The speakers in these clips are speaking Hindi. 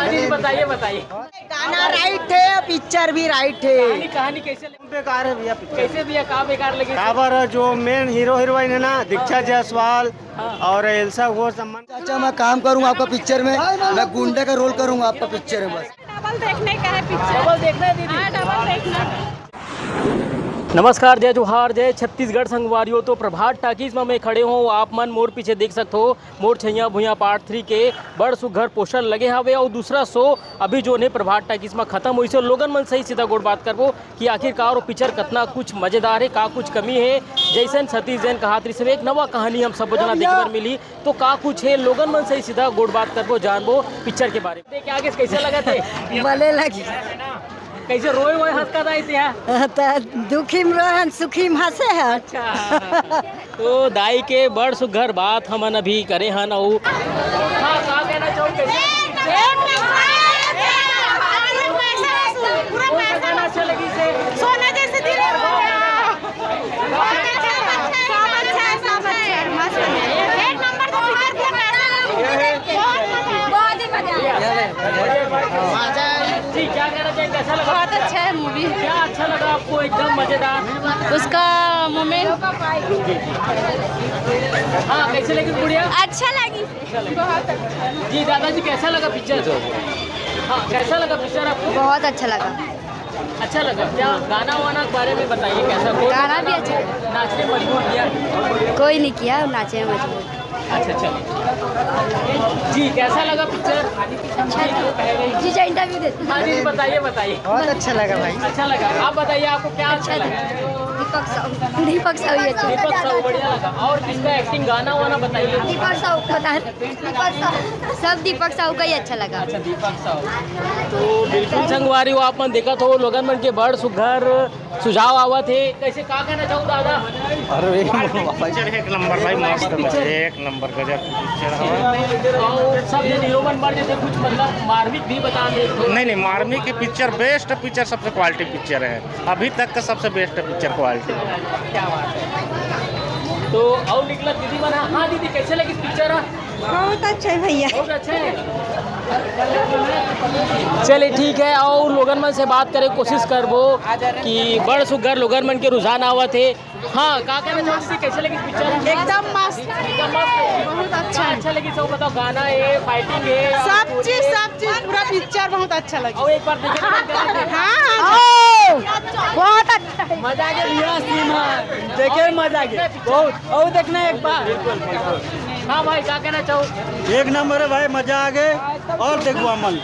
हाँ जी बताइए बताइए। गाना राइट है, पिक्चर भी राइट है। कहानी कैसे लगी? बेकार है भैया पिक्चर। कैसे भैया कहाँ बेकार लगी? काबर जो मेन हीरो हीरोइन है ना, दीक्षा जायसवाल हाँ। और एल्सा वो सम्मान। चाचा मैं काम करूंगा आपका पिक्चर में, मैं गुंडे का रोल करूंगा आपका पिक्चर में। बस डबल देखने का है पिक्चर। डबल देखना है दीदी? हाँ डबल देखना है। नमस्कार, जय जोहार, जय छत्तीसगढ़ संगवारियों। तो प्रभात टाकीज में मैं खड़े हूँ। आप मन मोर पीछे देख सकते हो, मोर छैया भुइया पार्ट 3 के बड़ सुघर पोस्टर लगे हवे और दूसरा शो अभी जो ने प्रभात टाकीज में खत्म हुई से लोगन मन सही सीधा गोड़ बात करबो कि आखिरकार वो पिक्चर कितना कुछ मजेदार है, का कुछ कमी है। जैसन सतीश जैन कहा से एक नवा कहानी हम सब जना देखे बर मिली तो का कुछ है, लोगन मन सही सीधा गोड़ बात करबो, जानबो पिक्चर के बारे में। आगे कैसे लगा थे? भले लगी कैसे रोए वोए हंस कर रहे दुखी में रहन सुखी में हंसे है। अच्छा तो दाई के बड़ सुघर बात हमन अभी करे हन और हाँ का कहना चाहूँ अच्छा लगी से सोना जैसे दिल है। सब अच्छा मस्त है। एक नंबर तो बहुत ही मजा। जी क्या कहना चाहिए, कैसा लगा? बहुत अच्छा है मूवी। क्या अच्छा लगा आपको? एकदम मजेदार उसका मोमेंट हाँ कैसे लगी गुड़िया? अच्छा लगी। बहुत अच्छा। जी दादाजी कैसा लगा पिक्चर? हाँ कैसा लगा पिक्चर आपको? बहुत अच्छा लगा। अच्छा लगा। क्या गाना वाना के बारे में बताइए, कैसा? गाना भी अच्छा है। नाचने मजबूर किया? कोई नहीं किया, नाचे में मजबूर। अच्छा चलिए जी कैसा लगा पिक्चर? जी जा इंटरव्यू देते। हाँ जी बताइए बताइए। बहुत अच्छा लगा भाई। अच्छा लगा। आप बताइए आपको क्या अच्छा लगा? दीपक साहू। दीपक साहू ही अच्छा। दीपक साहू बढ़िया लगा। और किसका एक्टिंग, गाना वाना बताइए। दीपक साहू पता है। दीपक साहू सब दीपक साहू का ही अच्छा लगा। अच्छा दीपक साहू तो बिल्कुल संगवारी हो आप मन देखा तो लोगन मन के बड़ सुघर सुझाव आवत है। कैसे का कहना चाहूँ दादा? अरे एक नंबर भाई, मस्त एक नंबर गजब पिक्चर है। और सब जन हीरो बन बार जैसे कुछ मतलब मार्मिक भी बता दे तो। नहीं मार्मिक की पिक्चर बेस्ट पिक्चर, सबसे क्वालिटी पिक्चर है अभी तक का, सबसे बेस्ट पिक्चर क्वालिटी। क्या बात है। तो और निकला दीदी बना। हाँ दीदी कैसे लगी पिक्चर? बहुत अच्छा है भैया। बहुत अच्छा है। चलिए ठीक है और लोगन मन से बात करे कोशिश करबो कि बड़ सुघर लोगन मन के रुझान आवत है। हाँ का कहना चाहती, कैसे लगी पिक्चर? एकदम मस्त। एकदम मस्त। बहुत अच्छा है। अच्छा लगी सब बताओ, गाना है, फाइटिंग है, सब चीज पूरा पिक्चर बहुत अच्छा लगा। और एक बार देखे बहुत अच्छा है। मजा आ गया, देखे मजा आ गया बहुत। और देखना एक बार। हाँ भाई क्या कहना चाहो? एक नंबर है भाई, मजा आ गए और देखो अमन।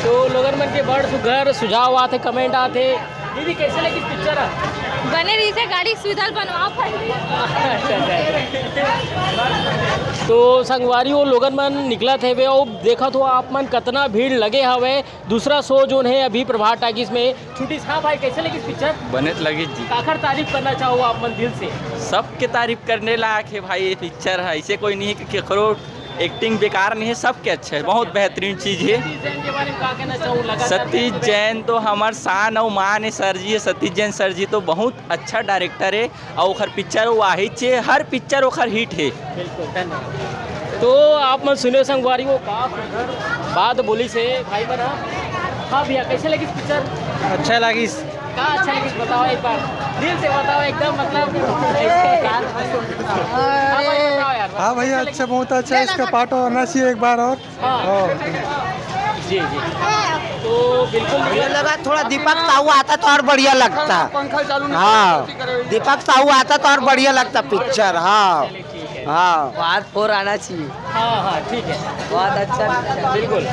तो लोगन मन के बड़ सुघर सुझाव आते, कमेंट आते। दीदी कैसे लगी पिक्चर? बने रही से गाड़ी सुधर बनवा तो संगवारी वो लोगन मन निकला थे वे और देखा तो आप मन कितना भीड़ लगे हवे। दूसरा शो जो है अभी प्रभात टाकीज में छुट्टी। हाँ भाई कैसे लगी पिक्चर? बने लगी जी। आखिर तारीफ करना चाहो आप मन दिल से? सबके तारीफ करने लायक है भाई, ये पिक्चर है। ऐसे कोई नहीं है कि केकरो एक्टिंग बेकार नहीं है, सबके अच्छा है, बहुत बेहतरीन चीज़ है। सतीश जैन के बारे में क्या कहना चाहूँ? सतीश जैन तो हमार शान और मान है सर जी। सतीश जैन सर जी तो बहुत अच्छा डायरेक्टर है और ओखर पिक्चर वाहिद है, हर पिक्चर ओखर हिट है। बिल्कुल धन्यवाद। तो आप मन सुने संगवारी वो का बात बोली से भाई बना। हाँ भैया कैसे लगी पिक्चर? अच्छा लगी। क्या अच्छा लगी बताओ एक बार, दिल से बताओ एकदम मतलब। हाँ भैया अच्छा, बहुत अच्छा है, इसका पार्ट होना चाहिए एक बार और। जी जी तो बिल्कुल मुझे लगा थोड़ा दीपक साहू आता तो और बढ़िया लगता। हाँ दीपक साहू आता तो और बढ़िया लगता पिक्चर। हाँ हाँ पार्ट 4 आना चाहिए। हाँ हाँ ठीक है, बहुत अच्छा बिल्कुल।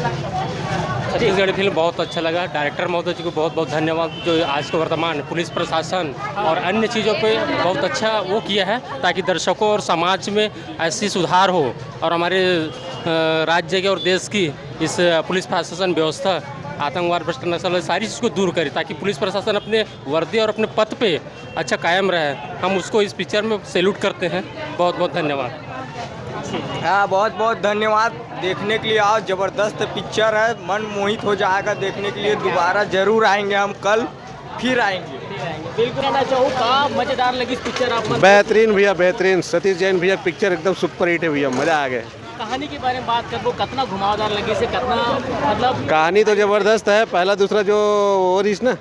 छत्तीसगढ़ी फिल्म बहुत अच्छा लगा। डायरेक्टर महोदय जी को बहुत बहुत धन्यवाद, जो आज के वर्तमान पुलिस प्रशासन और अन्य चीज़ों पे बहुत अच्छा वो किया है ताकि दर्शकों और समाज में ऐसी सुधार हो और हमारे राज्य के और देश की इस पुलिस प्रशासन व्यवस्था आतंकवाद, भ्रष्ट नस्ल, सारी चीज़ को दूर करे ताकि पुलिस प्रशासन अपने वर्दी और अपने पद पे अच्छा कायम रहे। हम उसको इस पिक्चर में सैल्यूट करते हैं। बहुत बहुत धन्यवाद। हाँ बहुत बहुत धन्यवाद। देखने के लिए आओ, ज़बरदस्त पिक्चर है, मन मोहित हो जाएगा देखने के लिए। दोबारा जरूर आएंगे हम, कल फिर आएंगे। बिल्कुल कहना चाहूँ का मज़ेदार लगी इस पिक्चर आप? बेहतरीन भैया, बेहतरीन। सतीश जैन भैया पिक्चर एकदम सुपर हिट है भैया, मज़ा आ गया। कहानी के बारे में बात करबो, कितना घुमावदार लगी से, कितना मतलब कहानी तो ज़बरदस्त है। पहला दूसरा जो वो रहीस ना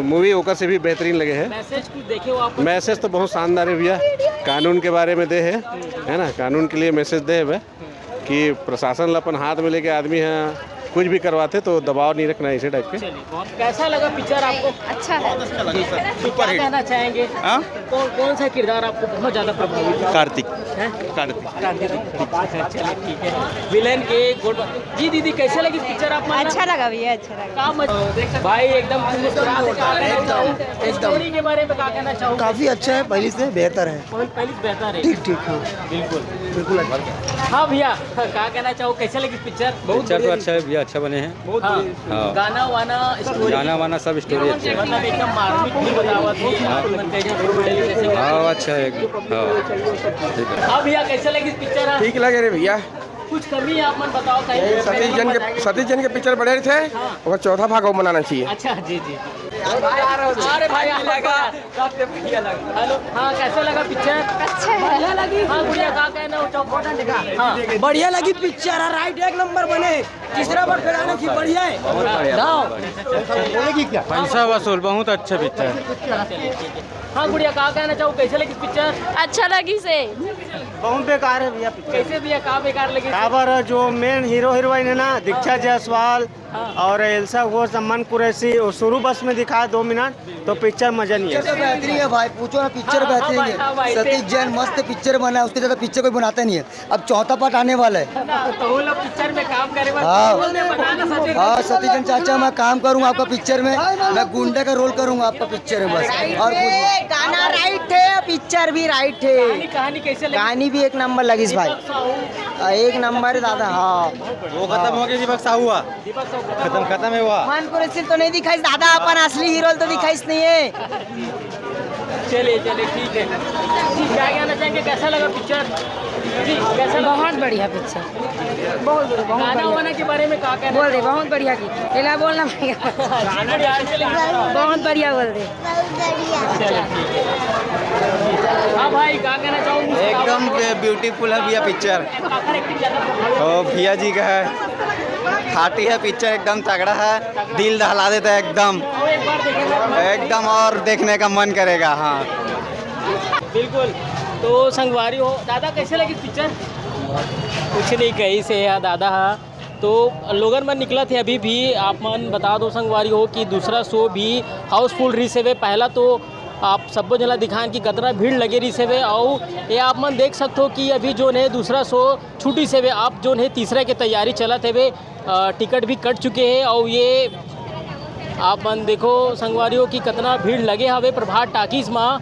मूवी ओकर से भी बेहतरीन लगे है। मैसेज कुछ देखे हो आप? मैसेज तो बहुत शानदार है भैया। कानून के बारे में दे है ना, कानून के लिए मैसेज दे है कि प्रशासन ला अपन हाथ में लेके आदमी है कुछ भी करवाते तो दबाव नहीं रखना, इसे टाइप के। कैसा लगा पिक्चर आपको? अच्छा है। क्या कहना चाहेंगे? कौन सा किरदार आपको बहुत ज़्यादा प्रभावित किया? कार्तिक। चलिए ठीक है। विलेन के गुड जी। दीदी कैसे लगी पिक्चर आपको? अच्छा लगा भैया, अच्छा लगा। भाई एकदम स्टोरी के बारे में क्या कहना चाहूँ? काफी अच्छा है, पहले से बेहतर है। पहले बेहतर है। ठीक हाँ। बिल्कुल हाँ भैया, क्या कहना चाहो, कैसे लगी पिक्चर? पिक्चर तो अच्छा है भैया, अच्छा बने हैं। हाँ। गाना वाना स्टोरी, गाना वाना सब स्टोरी अच्छी है। मतलब एकदम मार्मिक भी बतावा थी। हाँ अच्छा है। ठीक है। हाँ भैया कैसे लगी पिक्चर? ठीक लगे रे भैया। कुछ कमी आप मन बताओ। सतीश जन के पिक्चर बड़े थे, और चौथा भाग वो बनाना चाहिए। अच्छा जी। अरे भाई हेलो, हाँ कैसे लगा पिक्चर? अच्छा है। लगी। हाँ भैया क्या कहना हो? हाँ बढ़िया लगी पिक्चर, राइट एक नंबर बने, तीसरा बार फिर आने की बढ़िया है। बोलेगी क्या? पैसा वसूल बहुत अच्छा पिक्चर। हाँ गुड़िया क्या कहना चाहो, कैसे लगी पिक्चर? अच्छा लगी से। बहुत बेकार है भैया। कैसे भैया कहाँ बेकार लगी? काबर जो मेन हीरो हीरोइन है ना, दीक्षा जायसवाल और एल्सा घोष, अमन कुरैशी, और शुरू बस में दिखाया 2 मिनट, तो पिक्चर मजा नहीं है। बेहतरीन है भाई, पूछो ना, पिक्चर बेहतरीन है। सतीश जैन मस्त पिक्चर बना है, उसके ज़्यादा पिक्चर कोई बनाता नहीं है। अब चौथा पार्ट आने वाला है। तो वो लोग पिक्चर में काम करे। हाँ सतीश जैन चाचा, मैं काम करूँगा आपका पिक्चर में, मैं गुंडे का रोल करूँगा आपका पिक्चर में बस। और गाना राइट है, पिक्चर भी राइट है। कहानी कैसे लगी? कहानी भी एक नंबर लगी भाई, एक नंबर है दादा। हाँ वो खत्म हो गया, दीपक साहू हुआ, खत्म है हुआ। मान कुरैशी तो नहीं दिखाई दादा, अपन असली हीरो तो दिखाई नहीं है। चलिए ठीक है जी। क्या कहना चाहेंगे, कैसा लगा पिक्चर जी? कैसा लगा? बहुत बढ़िया पिक्चर, बहुत गाना वाना के बारे में क्या कहना? बोल दे, बहुत बढ़िया की पहला बोलना पड़ेगा। बहुत बढ़िया बोल दे। हाँ भाई क्या कहना चाहूँगी? एकदम ब्यूटीफुल है भैया पिक्चर। ओ भैया जी का है, खाटी है पिक्चर, एकदम तगड़ा है, दिल दहला देता है एकदम, और देखने का मन करेगा। हाँ बिल्कुल। तो संगवारी हो दादा, कैसे लगी पिक्चर? कुछ नहीं, कहीं से है दादा। तो लोगन मन निकला थे अभी भी। आप मन बता दो संगवारी हो कि दूसरा शो भी हाउसफुल रही से वे। पहला तो आप सबको जला दिखाएं कि कितना भीड़ लगे रही से वे, और ये आप मन देख सकते हो कि अभी जो है दूसरा शो छुट्टी से वे, आप जो है तीसरे की तैयारी चला थे वे, टिकट भी कट चुके हैं। और ये आप मन देखो संगवारी हो कि कितना भीड़ लगे हवे प्रभात टाकीज में।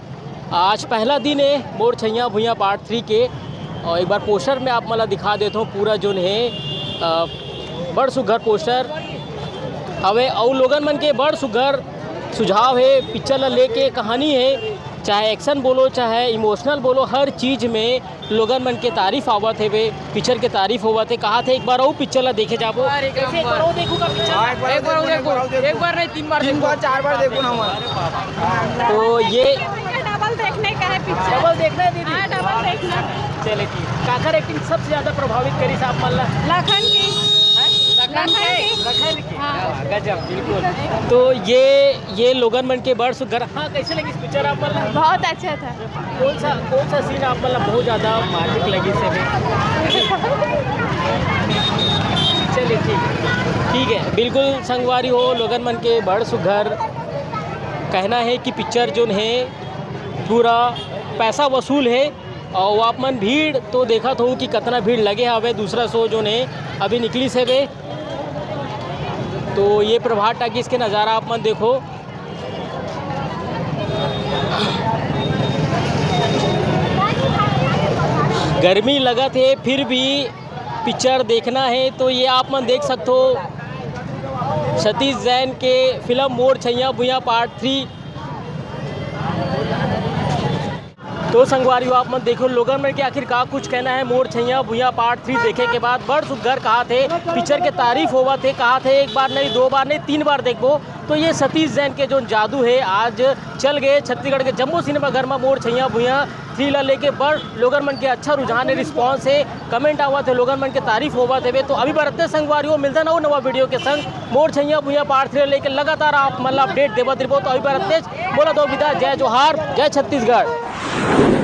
आज पहला दिन है मोर छैया भुइयाँ पार्ट 3 के। और एक बार पोस्टर में आप मला दिखा देता हूँ, पूरा जो है बड़ सुघर पोस्टर हवे, और लोगन मन के बड़ सुघर सुझाव है पिक्चर ला लेके। कहानी है, चाहे एक्शन बोलो चाहे इमोशनल बोलो, हर चीज़ में लोगन मन के तारीफ आवत है वे, पिक्चर के तारीफ होवत है। कहा थे एक बार वो पिक्चर ला देखे जाबो। एक बार वो देखूँगा पिक्चर, एक बार नहीं 3 बार 4 बार देखो ना। तो ये डबल देखने का है पिक्चर। डबल देखना है दीदी? हाँ डबल देखना। चले ठीक। काकर एक्टिंग सबसे ज़्यादा प्रभावित करी साहब मल्ला? लखन की। हाँ गजब, बिल्कुल। तो ये लोगन मन के बड़ सुघर। हाँ कैसे लगी पिक्चर आप मल्ला? बहुत अच्छा था। कौन सा सीन आप मल्ला बहुत ज़्यादा मार्मिक लगी से? चलिए ठीक है। बिल्कुल संगवारी हो, लोगन मन के बड़ सुघर कहना है कि पिक्चर जो है पूरा पैसा वसूल है। और आप मन भीड़ तो देखा तो कि कितना भीड़ लगे हवे। दूसरा शो जो है अभी निकली से वे, तो ये प्रभात टाकीज के नज़ारा आप मन देखो। गर्मी लगा थे फिर भी पिक्चर देखना है, तो ये आप मन देख सकते हो सतीश जैन के फिल्म मोर छैया भुइयाँ पार्ट 3। तो संगवारियों आप मत देखो लोगन में कि आखिर का कुछ कहना है मोर छैया भुइयाँ पार्ट 3 देखे के बाद। बड़ सुघर कहा थे, पिक्चर के तारीफ होवा थे, कहा थे एक बार नहीं 2 बार नहीं 3 बार देखो। तो ये सतीश जैन के जो जादू है आज चल गए छत्तीसगढ़ के जम्मू सिनेमा घर में मोर छैया भुइया थ्रिलर लेके बड़ लोगन मन के अच्छा रुझान है, रिस्पॉन्स है, कमेंट आवा थे, लोगन मन के तारीफ होवा थे। तो अभी बरते संगवारियों मिलता ना वो नवा वीडियो के संग मोर छैया भुइया पार्ट 3 लेके लगातार आप मतलब अपडेट देवत रहो। तो अभी बरते बोला तो विदा, जय जोहार, जय छत्तीसगढ़।